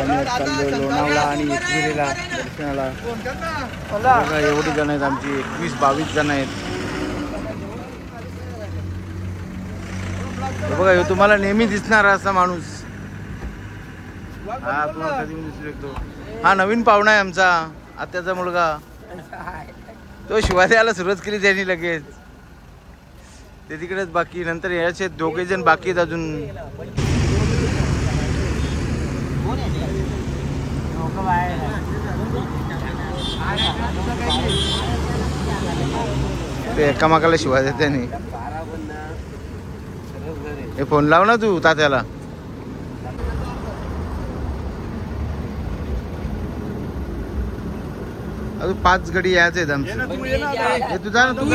चाललो लोणावळा आणि एकविरेला दर्शनाला. बघा एवढी जण आहेत आमची, 21-22 जण आहेत. बघा ह्यो तुम्हाला नेहमी दिसणारा असा माणूस. हा तुम्हाला कधी दिसू शकतो. हा नवीन पाहुणा आहे आमचा, आत्याचा मुलगा. तो शिवाय द्यायला सुरुवात केली त्यांनी लगेच. ते तिकडेच बाकी, नंतर याचे 2 जण बाकी आहेत अजून. ते एकामेकाला शिवाय देत त्यांनी. हे फोन लाव ना तू तात्याला. अजून 5 गडी यायचे आहेत आमचे. तू जा ना, तू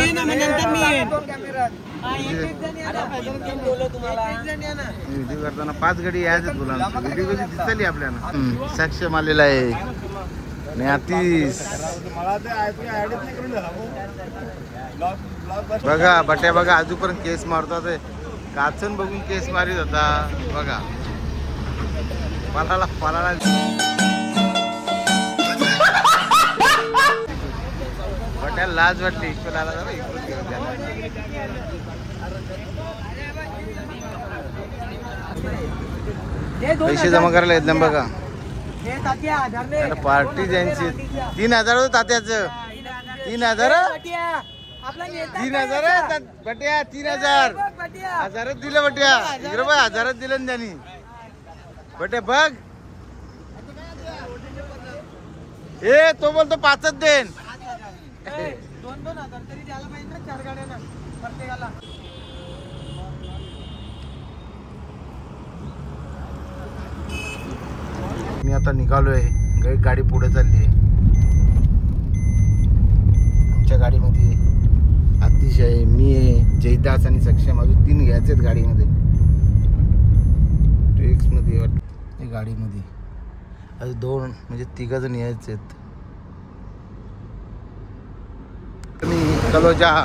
व्हिडिओ करताना 5 गडी यायचे तुला. व्हिडिओ कशी दिसली आपल्याला. सक्षम आलेला आहे आणि आतीस. बघा बट्या बघा अजूनपर्यंत केस मारतात. काचन बघून केस मारित होता बघा. पालाला पालाला बट्या लाज वाटली. इकडे आला जरा इकडे. पैसे जमा करायला येत ना बघा. पार्टी त्यांची 3,000 होतं तात्याचं. 3,000 बट्या. 3,000 1000 दिलं बट्या. इकडे बघ 1000 दिलं ना त्यांनी. बट्या बघ. ए तो बोलतो 5च देन. 2,000 तरी द्यायला पाहिजे ना 4 गाड्यांना प्रत्येकाला. मी आता निघालोय. गाडी पुढे चालली आहे. आमच्या गाडीमध्ये आतिश आहे, मी आहे, जयदास आणि सक्षम. अजून 3 घ्यायचे आहेत गाडीमध्ये. ट्रेक्स मध्ये वाटतं गाडीमध्ये अजून 2 म्हणजे 3 जण यायचे आहेत. मी तलोजा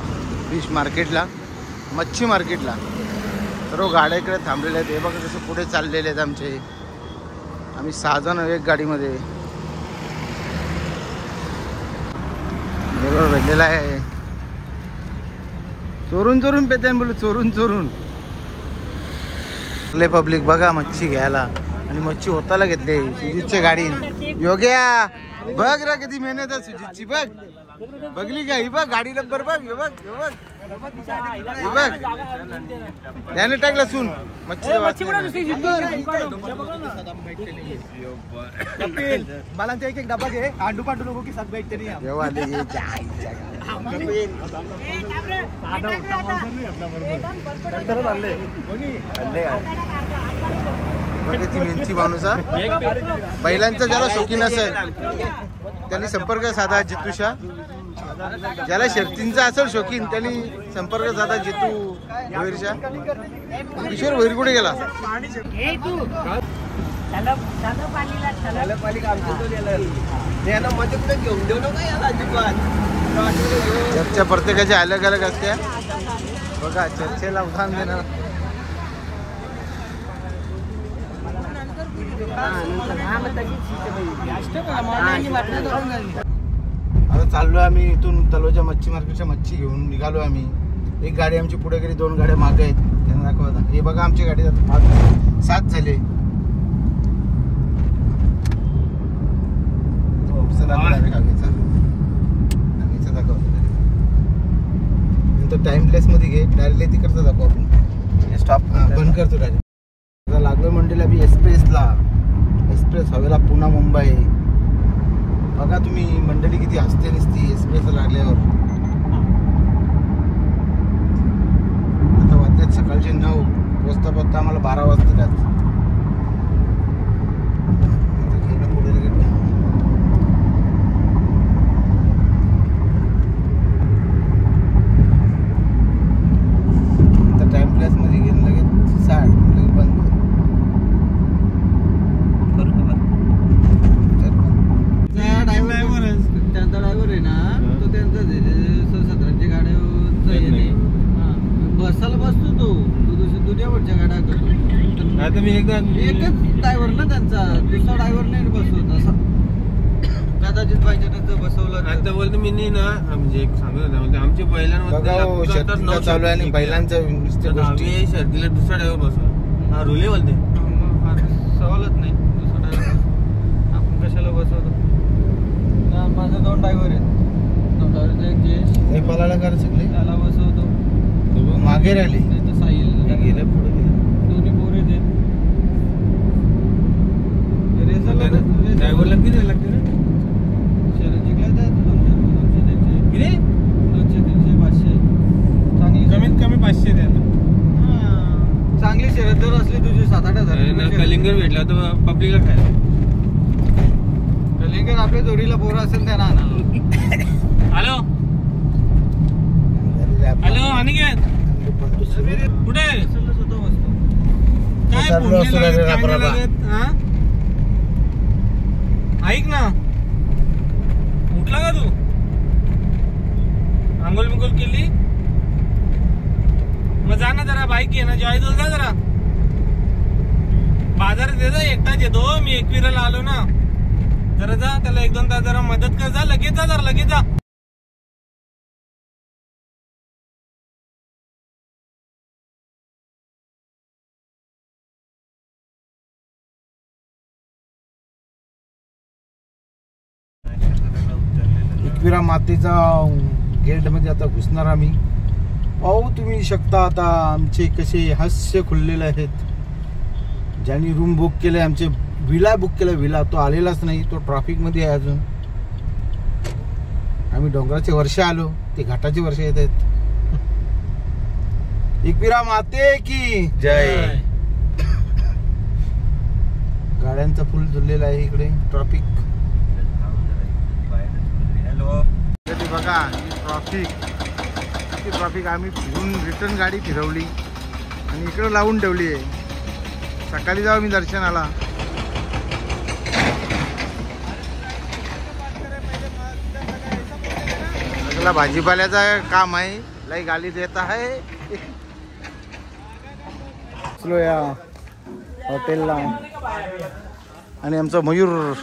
फिश मार्केटला, मच्छी मार्केटला सर्व गाड्या इकडे थांबलेल्या आहेत. हे बघा कसं पुढे चाललेले आहेत आमचे. आम्ही 6 जण एक गाडीमध्ये. भेटलेला आहे. चोरून चोरून पेते बोलू. चोरून चोरून लय पब्लिक बघा मच्छी घ्यायला. आणि मच्छी होताला घेतले सुजितच्या गाडी. योग्या बघ रा किती मेहनत आहे सुजितची. बघ बघली का ही. बघ गाडी नंबर बघ. हे बघ हे बघ हे बघ. त्याने टाकला सून मच्छी. मला एक एक डब्बा घे. आंडू पांडू लोगों के साथ बैठते नहीं. जेव्हा ती मेहनती माणूस. बैलांचा ज्याला शौकीन असेल त्यांनी संपर्क साधा जितूशा. ज्याला शर्तींचा असेल शौकीन त्यांनी संपर्क साधा जितू वैरशा. किशोर वैर कुठे गेला. चर्चा प्रत्येकाच्या अलग अलग असत्या. बघा चर्चेला उदाहरण देणार. आता चाललोय आम्ही इथून तलोजा मच्छी मार्केटच्या मच्छी घेऊन निघालो आम्ही. एक गाडी आमची पुढे गेली, 2 गाड्या मागे आहेत. त्यांना दाखवता. हे बघा आमची गाडी 7 झाले. नंतर टाइमलेस मध्ये घे. डायरेक्टली तिकडचा दाखव आपण. स्टॉप बंद करतो डायरेक्ट. लागलो मंडीला बी एक्सप्रेसला. एक्सप्रेस हवेला पुणे मुंबई. बघा तुम्ही मंडळी किती हसते नसती एक्सप्रेसला लागल्यावर. आता वाजतात सकाळचे 9. पोचता पोचता आम्हाला 12 वाजतात. टाइमलेस मध्ये घेऊन लगेच 60 बंद. त्यांचा ड्रायव्हर आहे ना तो त्यांचा 17ची गाड्या बसायला बसतो. तो दुनियाभरच्या गाड्या करतो. आता मी एकदा एकच ड्रायव्हर ना त्यांचा, दुसरा ड्रायव्हर नाही बसवत असा. कदाचित पाहिजे तर बसवलं. आता बोलतो मी नाही ना, म्हणजे एक सांगत होता आमचे बैलांमध्ये चालू आहे आणि बैलांचं शर्दीला दुसरा ड्रायव्हर बसवला. हा रुले बोलते सवालच नाही. दुसरा ड्रायव्हर आपण कशाला बसवतो. माझे 2 ड्रायव्हर आहेत. पलाला कर सगळे त्याला बसवतो. मागे राहिले साहिल गेले पुढे गेले. दोन्ही पोरे ड्रायव्हरला किती लागते ना शर्यत जिंकला 200 300 500 चांगली कमीत कमी 500 द्या. चांगली शर्यत जर असली तुझी 7-8 हजार. कलिंगर भेटला तर पब्लिकला खायला. कलिंगर आपल्या जोडीला पोरं असेल त्यांना आणायला. हॅलो हॅलो अनिकेत कुठे काय ऐक ना, उठला का तू? आंघोळ बिंगोळ केली? मग जा ना जरा, बाईक घे ना, जॉय जा जरा बाजारात येतो. एकटाच येतो मी, 21ला आलो ना. जरा जा, त्याला 1-2 तास जरा मदत कर. जा लगेच जा, जरा लगेच जा. एकविरा मातेचा गेट मध्ये आता घुसणार आम्ही. पाहू तुम्ही शकता आता आमचे कसे हास्य खुललेले आहेत. ज्यांनी रूम बुक केले, आमचे विला बुक केला, विला तो आलेलाच नाही, तो ट्रॅफिक मध्ये आहे अजून. आम्ही डोंगराचे वर्ष आलो, ते घाटाचे वर्ष येत आहेत. एकविरा माते की जय. गाड्यांचा फुल झुललेला आहे इकडे ट्रॅफिक. बघा ट्रॉफिक आम्ही फिरून रिटर्न गाडी फिरवली आणि इकडे लावून ठेवली आहे. सकाळी जाऊ मी दर्शनाला. सगळा भाजीपाल्याचा काम आहे. लाई गाडी देत आहे या हॉटेलला. आणि आमचा मयूर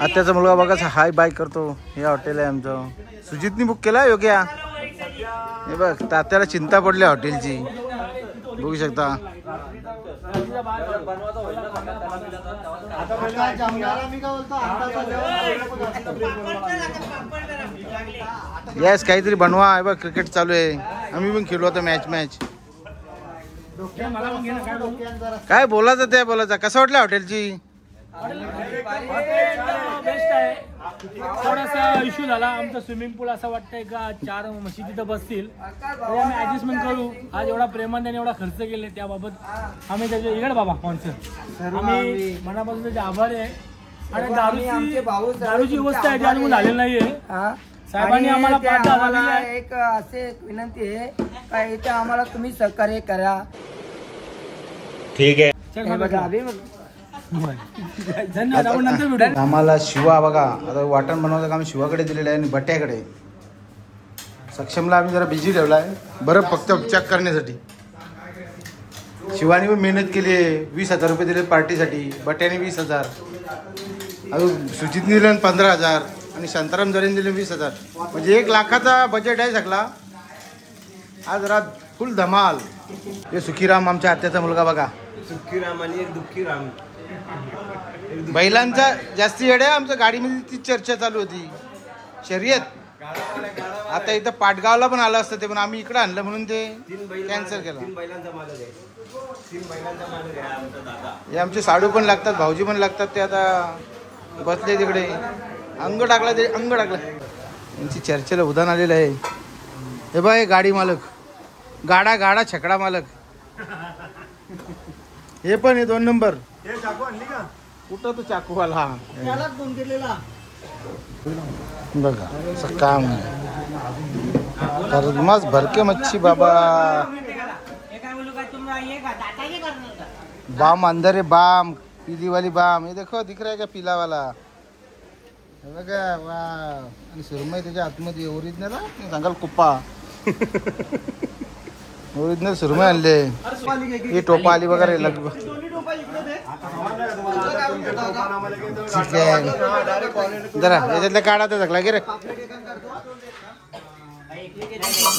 आत्याचा मुलगा बघा हाय बाय करतो. हे हॉटेल आहे आमचं. सुजितनी बुक केला योग्या. हे बघ तात्याला चिंता पडली हॉटेलची, बघू शकता. यस काहीतरी बनवा. हे बघ क्रिकेट चालू आहे. आम्ही पण खेळलो आता मॅच. काय बोलायचं ते बोलायचं. कसं वाटलं हॉटेलची? बेस्ट आहे. थोडासा इश्यू झाला. आमचा स्विमिंग पूल असं वाटतंय का 4 म्हशी तिथं बसतील, तरी आम्ही ऍडजस्टमेंट करू. आज एवढा प्रेमाने एवढा खर्च केले त्याबाबत आम्ही त्याचे इकडे बाबा स्पॉन्सर आम्ही मनापासून त्याचे आभारी आहे. आणि दारूची व्यवस्था आहे अजून झालेली नाहीये. साहेबांनी आम्हाला 5,000 एक असे विनंती आहे का इथे आम्हाला तुम्ही सहकार्य करा. ठीक आहे. आम्हाला शिवा बघा आता वाटण बनवतं आम्ही शिवाकडे दिलेलं आहे आणि बट्याकडे. सक्षमला आम्ही जरा बिझी ठेवला आहे बरं फक्त चेक करण्यासाठी. शिवानी पण मेहनत केली आहे. 20,000 रुपये दिले पार्टीसाठी. बट्याने 20,000. अजून सुजितने दिले 15,000 आणि शांताराम जरेने दिले 20,000. म्हणजे 1 लाखाचा बजेट आहे सगळा. आज रात फुल धमाल. हे सुखीराम आमच्या आत्याचा मुलगा बघा. सुखीराम आणि एक दुःखीराम. बैलांचा जास्ती येड आहे. आमच्या गाडीमध्ये ती चर्चा चालू होती शर्यत. आता इथं पाटगावला पण आलं असतं ते, पण आम्ही इकडे आणलं म्हणून ते कॅन्सल केलं. हे आमचे साडू पण लागतात, भाऊजी पण लागतात. ते आता बसले तिकडे. अंग टाकला ते अंग टाकलं. यांची चर्चेला उदाहरण आलेलं आहे. हे बघ हे गाडी मालक, गाडा छकडा मालक. हे पण हे 2 नंबर. कुठं तो चाकूवाला बघा असं काम आहे. मस्त भरके मच्छी बाबा. बाम अंदर है बाम, पीली वाली बाम. ये देखो दिख रहा है क्या पीला वाला. हे बघा वा. आणि सुरमई त्याच्या आतमध्ये ओरिजिनल सांगाल कुप्पा. ओरिजिनल सुरमई आणले. ही टोपा आली वगैरे चिकन जरा याच्यातल्या काढा तर झाकला की रे.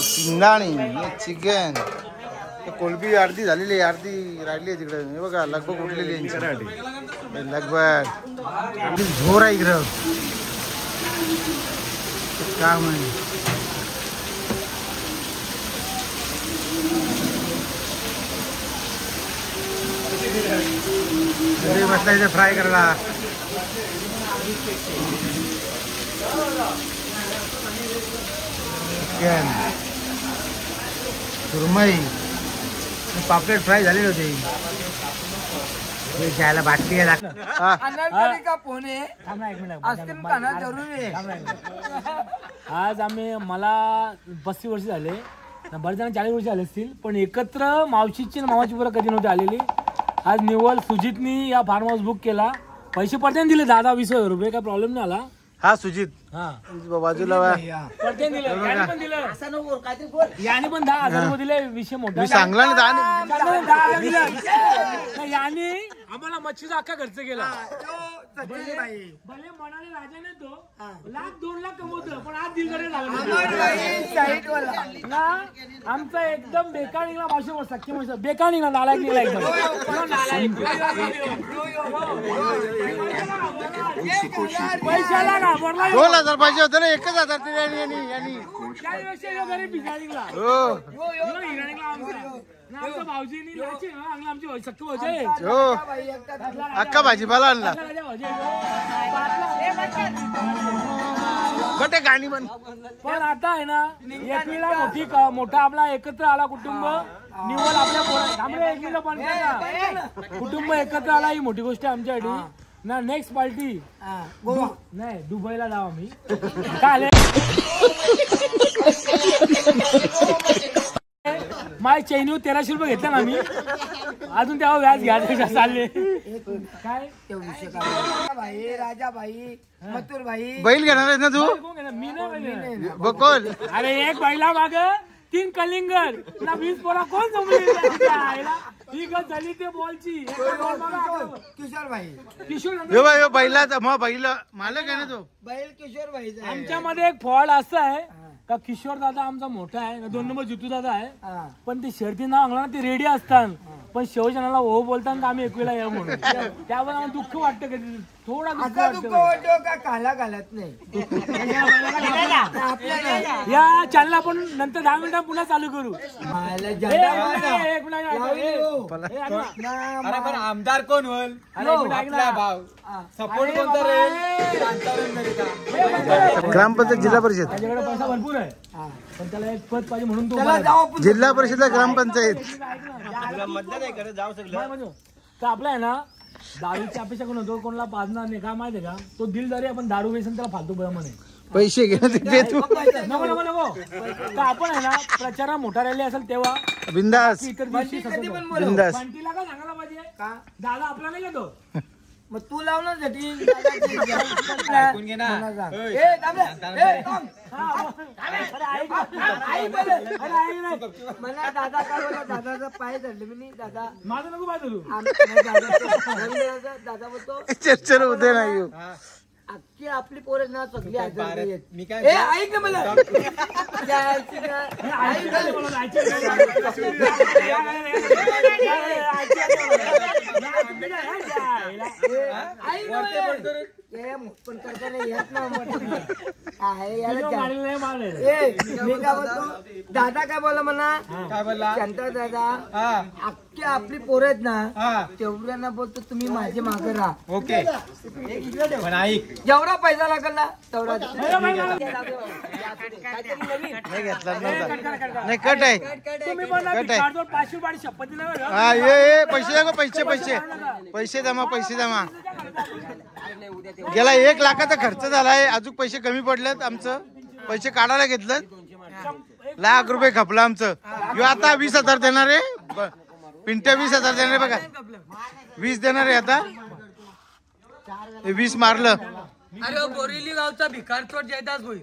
शिंगाणी चिकन कोलबी अर्धी झालेली अर्धी राहिली आहे तिकडे. हे बघा लगभग उठलेली यांची लगभग झोर आहे इकडं काम आहे. मस्त इथे फ्राय करायला. चिकन सुरमई पापलेट फ्राय झालेले होते. घ्यायला बाटली आहे. का फोन आहे आईस्क्रीम खाणं जरुरी आहे. आज आम्ही मला 35 वर्ष झाले, बरेच जण 40 वर्ष झाले असतील, पण एकत्र मावशीची मामाची पोरं कधी नव्हती आलेली. आज निव्वळ सुजितनी या फार्म हाऊस बुक केला. पैसे पडते दिले 10-20 रुपये, काय प्रॉब्लेम नाही आला. हा सुजित हा बाजूला पडते दिले. याने पण दिलं, याने पण 10,000 रुपये दिले. विषय मोठा चांगला याने आम्हाला मच्छीचा अख्खा खर्च केला. भले म्हणाले राजाने तो 1,00,000-2,00,000 कमवतो, पण आज दिलगडे ना. आमचा एकदम बेकार निघाला. मावशी सख्खी मावशी बेकार निघाला. नालायक निघाला एकदम. पैशाला का 2,000 पाहिजे होते ना. 1,000 आमच्या भाऊजीनी आमची सख्खी भाऊजी अख्खा भाजीपाला आणला. बटे गाणी पण पण आता आहे ना एकवीला मोठा आपला एकत्र आला कुटुंब. निवड आपल्या एकवीला पण कुटुंब एकत्र आला ही मोठी गोष्ट आहे आमच्यासाठी ना. नेक्स्ट पार्टी गोवा नाही दुबईला जाऊ आम्ही. काय माय चैनीवर 1300 रुपये घेतला ना आम्ही. अजून तेव्हा व्याज घ्यायचं चालले. काय भाई राजा भाई मथुर भाई बैल घेणार आहेस ना तू. मी नाही बकोल. अरे एक बैला माग 3 कलिंगर ना 20 पोरा कोण जमली झाली ते बॉलची. किशोर भाई किशोर बैलाचा मग बैल मालक आहे ना तो. बैल किशोर भाई. आमच्यामध्ये एक फॉल्ट असं आहे का किशोर दादा आमचा मोठा आहे, 2 नंबर जितू दादा आहे. पण ते शर्ती नाव अंगला ते रेडी असतात, पण शेवजनाला हो बोलतात आम्ही एकवीला या म्हणून. त्यावर आम्हाला दुःख वाटतं कधी. थोडा दुःख वाटतं का काला घालत नाही. या चॅनल आपण नंतर 10 मिनिटं पुन्हा चालू करू. आमदार कोण होईल सपोर्ट कोणता रे. ग्रामपंचायत जिल्हा परिषद त्याच्याकडे पैसा भरपूर आहे, पण त्याला एक पद पाहिजे म्हणून तो जिल्हा परिषद ग्रामपंचायत. तर आपला आहे ना दारूची अपेक्षा कोण होतो, कोणाला पाजणार नाही का माहिती का. तो दिलदारी आपण दारू बेसन त्याला फालतू बरं म्हणे. पैसे घे तू नको नको नको. तर आपण आहे ना प्रचार मोठा रॅली असेल तेव्हा बिंदास इतर दिवशी बिंदास. बंटीला काय सांगायला पाहिजे का दादा आपला नाही घेतो. मग तू लाव ना झटी. मला दादा काय बोला दादाचा पाय धरले मी नाही. दादा माझं नको पाहिजे तू. दादा बोलतो चर्चर होते नाही. अख्खी आपली पोरं ना सगळी मी काय ऐक ना मला. पण करता नाही येत ना. दादा काय बोला म्हणा. काय बोलला शंकर दादा अख्खी आपली पोरं आहेत ना तेवढ्यांना बोलतो तुम्ही माझे मागे राहा. ओके पण ऐक जेवढा पैसा लागेल ना तेवढा. नाही घेतला नाही कट आहे. तुम्ही पण 500 रुपये शपथ दिला. हा ये पैसे द्या पैसे पैसे पैसे जमा पैसे जमा. गेला 1 लाखाचा खर्च झालाय. अजून पैसे कमी पडलेत. आमचं पैसे काढायला घेतलं. 1,00,000 रुपये खपला आमचं. आता 20,000 देणार आहे. पिंट्या 20,000 देणार आहे. बघा 20 देणार आहे. आता 20 मारलं. अरे बोरिवली गावचा भिकार चोट जयदास होईल.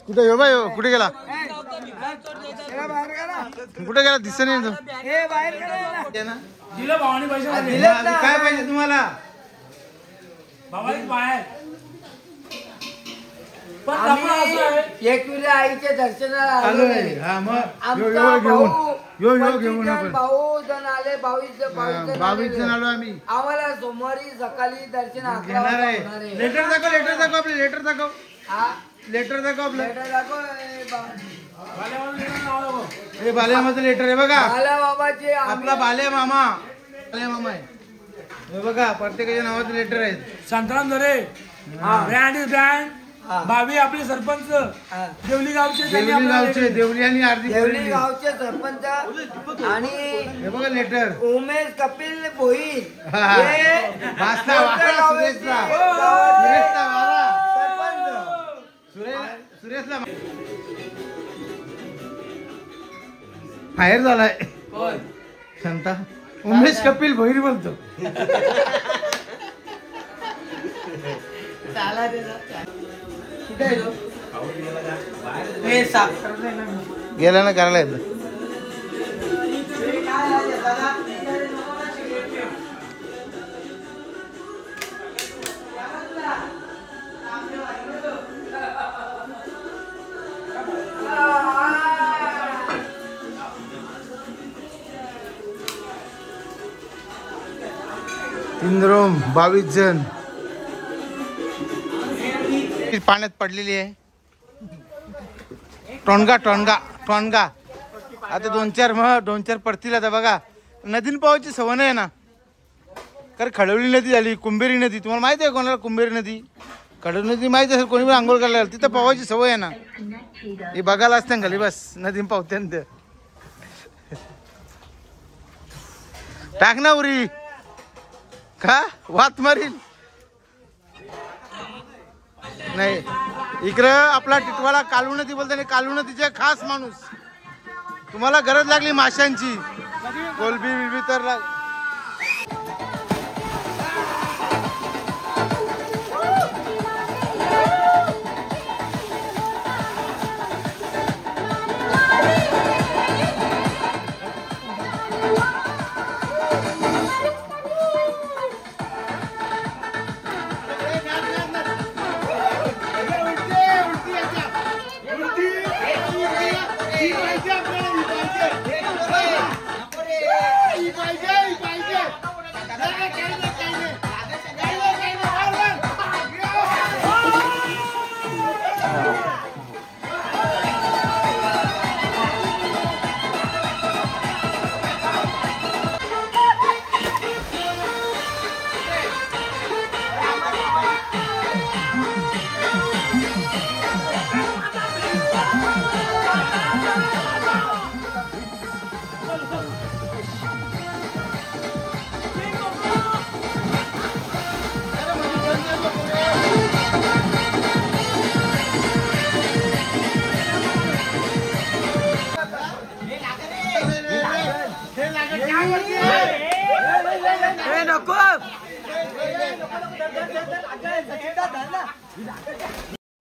कुठे यो बाय कुठे गेला कुठे गेला दिसत नाही दिलं भावानी पैसे काय पाहिजे तुम्हाला भावानी बाहेर पण एकविरा आईच्या दर्शनाला आलोय हा मग घेऊन भाऊ जण आले 22 जण आलो आम्ही आम्हाला सोमवारी सकाळी दर्शन घेणार आहे लेटर दाखव आपले लेटर दाखव आपलं हे बाल्यामाचं लेटर आहे बघा बाबाचे आपला बाले मामा आहे हे बघा प्रत्येकाच्या नावाचं लेटर आहे शांताराम धरे ब्रँड इज ब्रँड भावी आपले सरपंच देवली गावचे देवली आणि देवली गावचे सरपंच आणि हे बघा लेटर उमेश कपिल भोईर सुरेशला फायर झालाय शांता उमेश कपिल भोईर बोलतो गेला ना करायला येतं इंद्रोम 22 जण पाण्यात पडलेली आहे टोनगा आता 2-4 पडतील आता बघा नदीन पावाची सवय आहे ना कारण खडवली नदी झाली कुंभेरी नदी तुम्हाला माहिती आहे कोणाला कुंभेरी नदी खडवली नदी माहिती असेल कोणी पण आंघोळ करायला तिथं पावाची सवय आहे ना हे बघायला असते खाली बस नदीन पावते टाक ना उरी का वात मारील नाही इकडं आपला टिटवाळा कालू नदी बोलते कालू नदीचे खास माणूस तुम्हाला गरज लागली माशांची कोलबी बिलबी तर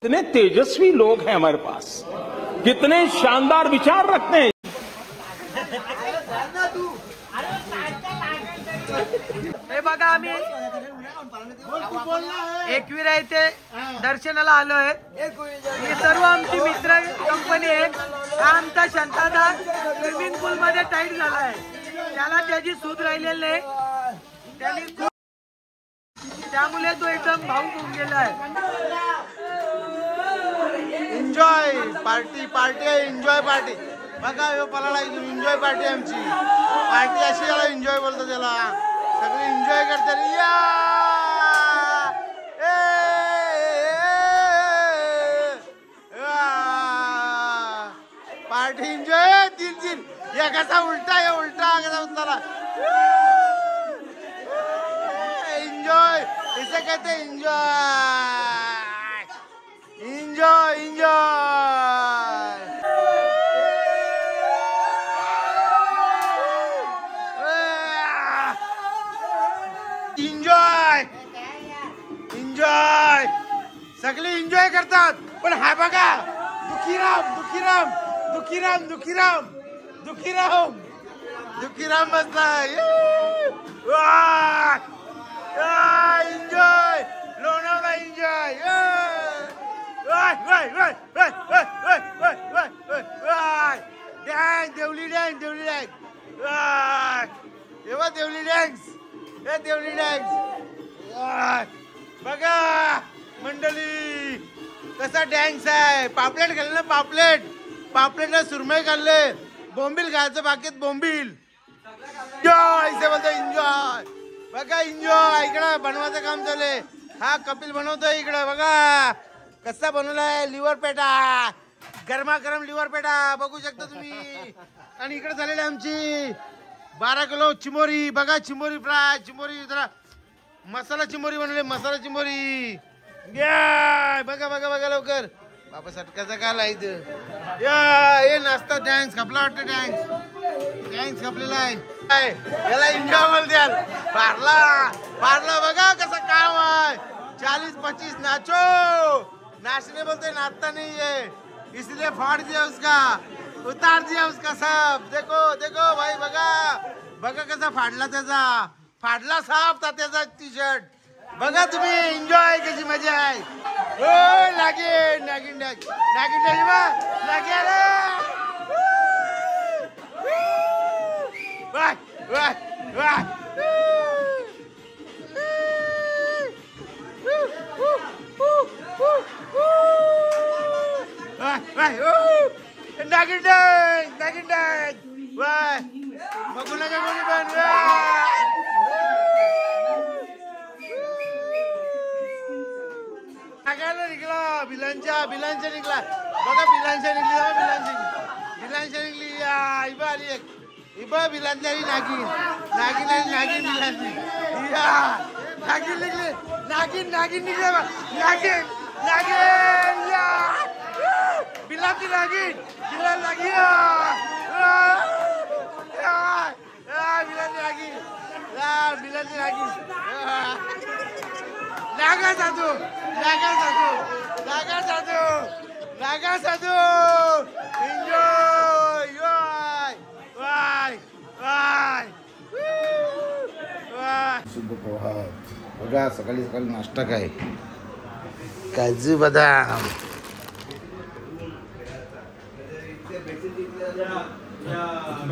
कितने तेजस्वी लोग हैं हमारे पास कितने शानदार विचार रखते हैं हे बघा आम्ही एकविरा इथे दर्शनाला आलोय ही सर्व आमची मित्र कंपनी आहे हा आमचा शांतादा स्विमिंग पूल मध्ये टाईट झालाय त्याला त्याची सूद राहिलेली नाही त्यामुळे तो एकदम भाऊक होऊन गेलाय एन्जॉय पार्टी आहे एन्जॉय पार्टी बघा पलाला एन्जॉय पार्टी आमची पार्टी अशी याला एन्जॉय बोलतो त्याला सगळे एन्जॉय करतात या पार्टी एन्जॉय 3 एकाचा उलटा कसा उचला एन्जॉय इसे कहते एन्जॉय एन्जॉय सगळे एन्जॉय करतात पण हा बघा दुखीराम दुखीराम दुखीराम दुखीराम दुखीराम दुखीराम बसलाय. Enjoy Lonavala enjoy. डॅन्स देवली डॅन्स देवली डॅन्स. तेव्हा देवली डॅन्स हे देवली डॅन्स बघा मंडळी कसा डॅन्स आहे. पापलेट खाल्ले ना पापलेट. पापलेटला सुरमई खाल्ले. बोंबील खायचं बाकीत बोंबील. एन्जॉय इथे बोलतो एन्जॉय. बघा एन्जॉय. इकडं बनवायचं काम चाललंय. हा कपिल बनवतोय इकडं. बघा कसा बनवलाय लिव्हर पेटा. गरमागरम लिव्हर पेटा बघू शकता तुम्ही. आणि इकडे झालेली आमची 12 किलो चिमोरी. बघा चिमोरी फ्राय. चिमोरी जरा मसाला चिमोरी बनवले. मसाला चिमोरी. बघा बघा बघा लवकर. बाबा सटकाचा काल आहे इथं. हे नाश्ता डॅन्स खपला वाटतं. डॅन्स खपलेला आहे. याला एन्जॉय बोलत्याल. पारला बघा कसं काम आहे. 40-25 नाचो. नाचने बोलते नाचता नहीं है इसलिए फाड़ दिया उसका. उतार दिया उसका सब. देखो देखो भाई बघा बघा कसा फाडला त्याचा. फाडला साफ था त्याचा टी शर्ट. बघा तुम्ही एन्जॉय कशी मजा आहे. ओ नागिन नागिन नागिन नागिन वाह वाह वाह. नागिन डान्स नागिन डान्स. वाह बघू नका कोणी पण. नागायला निघला बिलांच्या निघला. बघा बिलांच्या निघली. बिलांच्या निघली. इबा आली एक. इबा बिलांच्या नागिन नागिन आणि नागिन बिलांची. नागिन निघली. नागिन निघले. नागिन नागिन बिलाची नागिन. बिला नागिन. बिलाची नागिन. नागा साधू नागा साधू नागा साधू नागा साधू. Enjoy Y Y Y. शुभ प्रभात. बघा सकाळी सकाळी नाश्ता काय. काजू बदाम.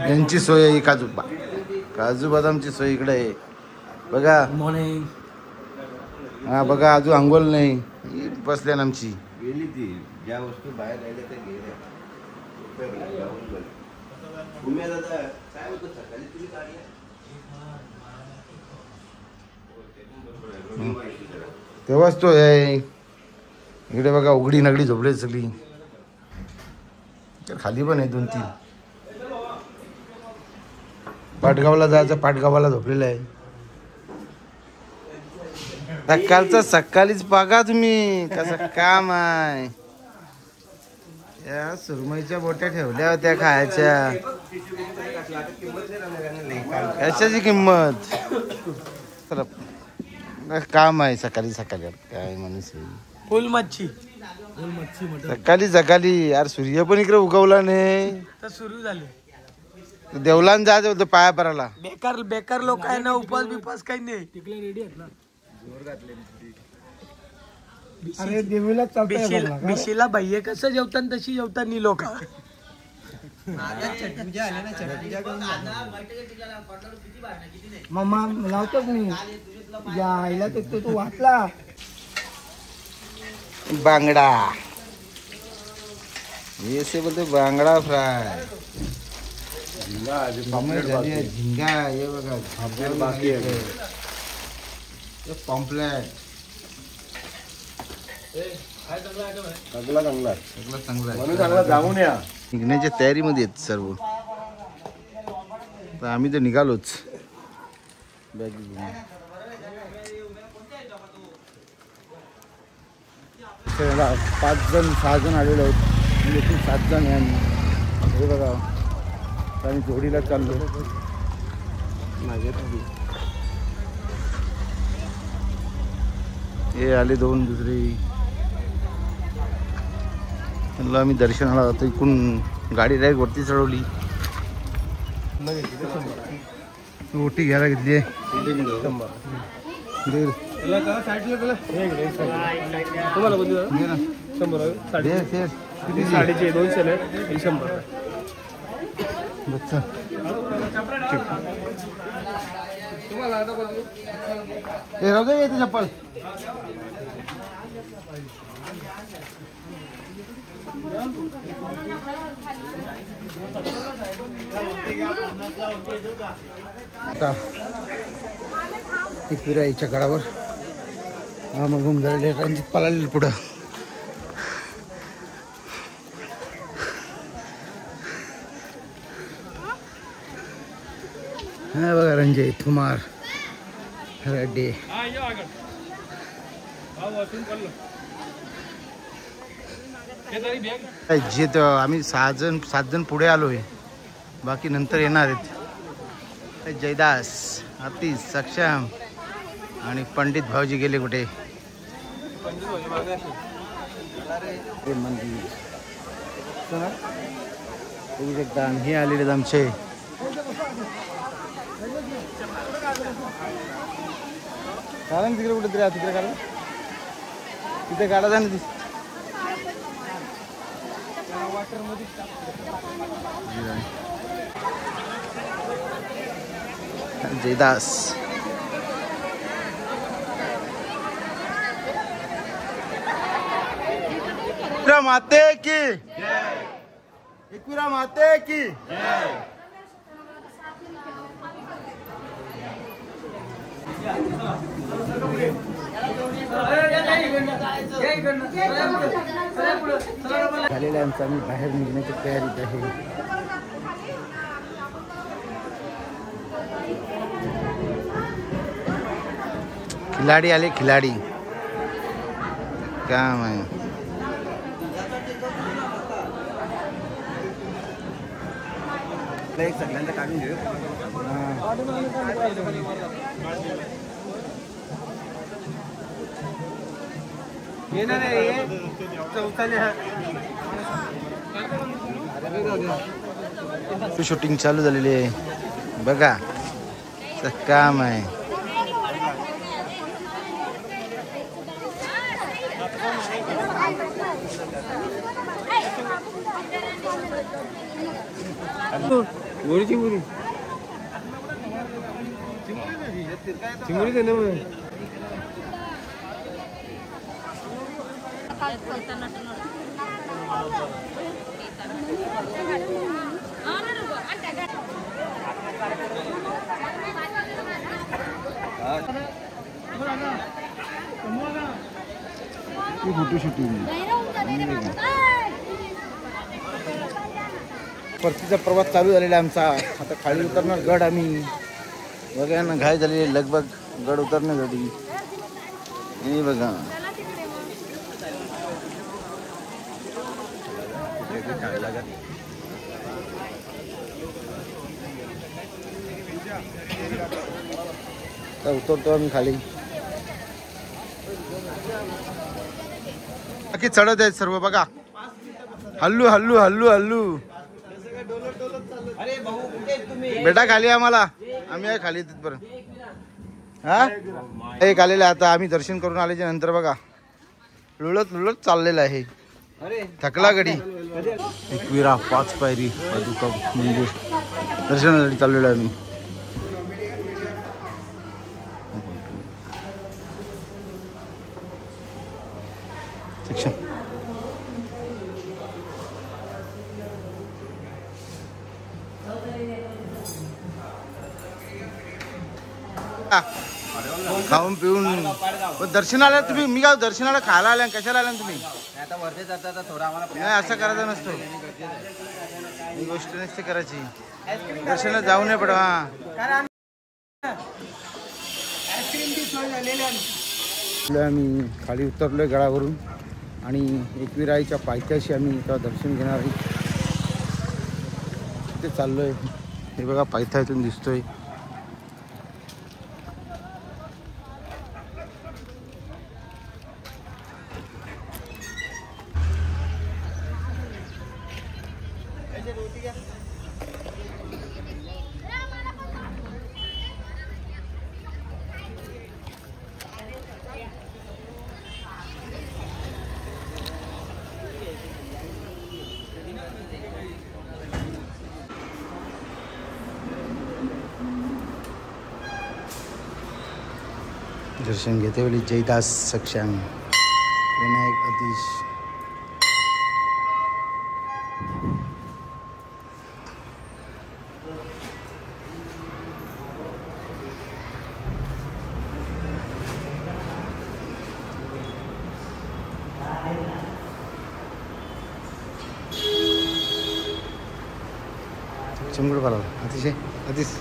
यांची सोय आहे. काजू बदामची सोय इकडे आहे. बघा मॉर्निंग. हा बघा अजून अंघोळ नाही. बसल्या ना आमची. गेली ती ज्या वस्तू बाहेर राहिल्या त्या गेल्या. तेव्हाच तो आहे. इकडे बघा उघडी नगडी झोपली सगळी. खाली पण आहे 2-3. पाटगावला जायचं. पाटगावाला झोपलेलं आहे. सकाळचं सकाळीच बघा तुम्ही कसं काम आहे. या सुरमईच्या बोट्या ठेवल्या होत्या खायच्या. कशाची किंमत. काम आहे सकाळी सकाळी. काय माणूस फुल मच्छी. सकाळी यार सूर्य पण इकडे उगवला नाही. तर सुरू झाले. देवलान जायचं होतं पाया पराला. बेकार लोक आहे ना. उपास बिपास काही नाही. तिकडे रेडी आहेत ना. अरे देवीला बिशीला बाह्य कसं जेवतात तशी जेवतात नी लोक. मम्मा लावतोच मी. आईला तू वाचला. बांगडा. ये बोलते बांगडा फ्राय. झिंगा हे बघा. बाकी पॉम्पलेट. सगळं चांगला सगळं चांगलं आहे. म्हणून चांगला जाऊन या. निघण्याच्या तयारीमध्ये आहेत सर्व. तर आम्ही तर निघालोच. बॅग घेऊन 5 जण 6 जण आलेले आहेत. म्हणजे 7 जण आहे आम्ही. हे बघा आम्ही जोडीला चाललो. हे आले 2 दुसरे. म्हणलं आम्ही दर्शनाला जातो. इकडून गाडी डायरेक्ट वरती चढवली. ओटी घ्यायला घेतली आहे. साडेचे 200 100. बच्चा राहू दे येते चप्पल. एकविराईच्या गडावर हा मग घुम झालेले रणजित पळाले पुढं. हा बघा रणजित कुमार रेड्डी. जे आम्ही 7 जण पुढे आलोय. बाकी नंतर येणार आहेत. जयदास, आतिश, सक्षम आणि पंडित भाऊजी गेले कुठे. मंदिर हे आलेले आमचे. कारण तिकडे कुठे तरी तिकडे काढा. तिथे गाडा जा ना. जयदास माते की एकविरा माते की झालेल्या आमचं आम्ही बाहेर निघण्याची तयारीत आहे. खिलाडी आले. खिलाडी काम आहे. एक सगळ्यांना काढून घेऊ. शूटिंग चालू झालेली आहे बघा. काम आहे. Photo shooting. परतीचा प्रवास चालू झालेला आमचा. आता खाली उतरणार गड आम्ही. बघा ना घाय झालेली लगभग गड उतरण्यासाठी. हे बघा उतरतो आम्ही खाली. बाकी चढत आहेत सर्व बघा. हल्लू हल्लू हल्लू हल्लू. बेटा खाली आम्हाला. आम्ही आहे खाली तिथपर्यंत. हा एक आलेलं आता आम्ही दर्शन करून आल्याच्या नंतर बघा लुळत लुळत चाललेलं आहे. थकला गडी. एकविरा 5 पायरी पादुका मंदिर दर्शनासाठी चाललेलो आहे आम्ही. खाऊन पिऊन दर्शनाला तुम्ही. मी काय दर्शनाला खायला आल्या कशाला आल्या तुम्ही. आता वरती जाता थोडा आम्हाला नाही असं करायचं नसतो. ही गोष्ट नसते करायची. दर्शनाला जाऊ नये पड. आम्ही खाली उतरलोय गडावरून आणि एकविराईच्या पायथ्याशी आम्ही इथं दर्शन घेणार आहे. तिथे चाललोय. हे बघा पायथ्या इथून दिसतोय. दर्शन घेते वेळी जयदास सक्षम विनायक अतिश चिमगुड पाला अतिशय अतिश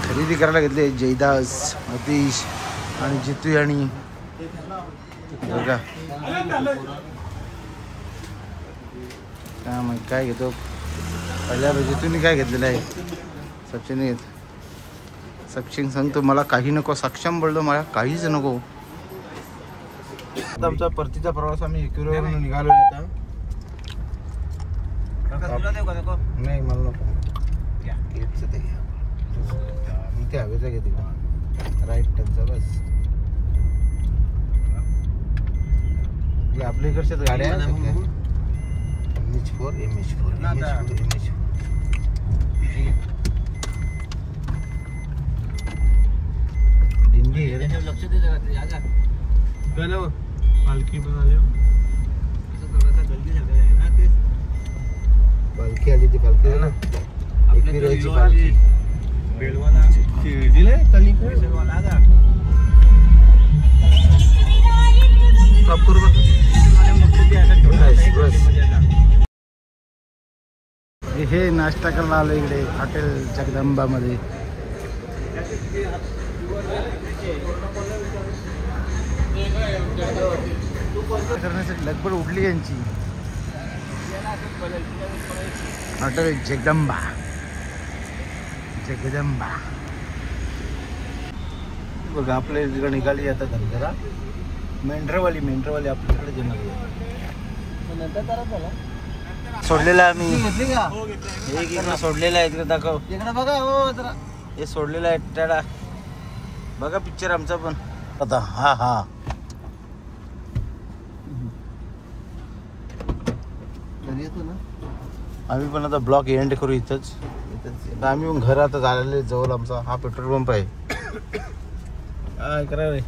खरेदी करायला घेतले जयदास अतिश आणि जितू आणि बघा काय घेतो पहिल्या जितूने काय घेतलेलं आहे सचिन सक्षम सांगतो मला काही नको सक्षम बोलतो मला काहीच नको. आता आमचा परतीचा प्रवास आम्ही इकडून निघालो आता. नाही मला नको ते हवेचा घेते राईट टनचा बस. आपल्या इकडच्याच गाड्या MH4 दिंडी लक्ष दे पालखी पालखी आली ती पालखी आहे ना एकविराची पालखी हे नाश्ता करायला आलो इकडे हॉटेल जगदंबा मध्ये. करण्यासाठी लगबग उठली यांची. हॉटेल जगदंबा जगदंबा बघा आपल्या इकडे निघाली आता धनगरा. मेंढरवाली आपल्याकडे जन्म सोडलेला आम्ही एक इकडे सोडलेला आहे. इकडे दाखव इकडे बघा हो जरा हे सोडलेलं आहे टाडा बघा पिक्चर आमचा पण आता. हा हा येतो ना आम्ही पण आता ब्लॉक एंड करू इथंच. आम्ही पण घर आता झालेले जवळ आमचा हा पेट्रोल पंप आहे. काय करा रे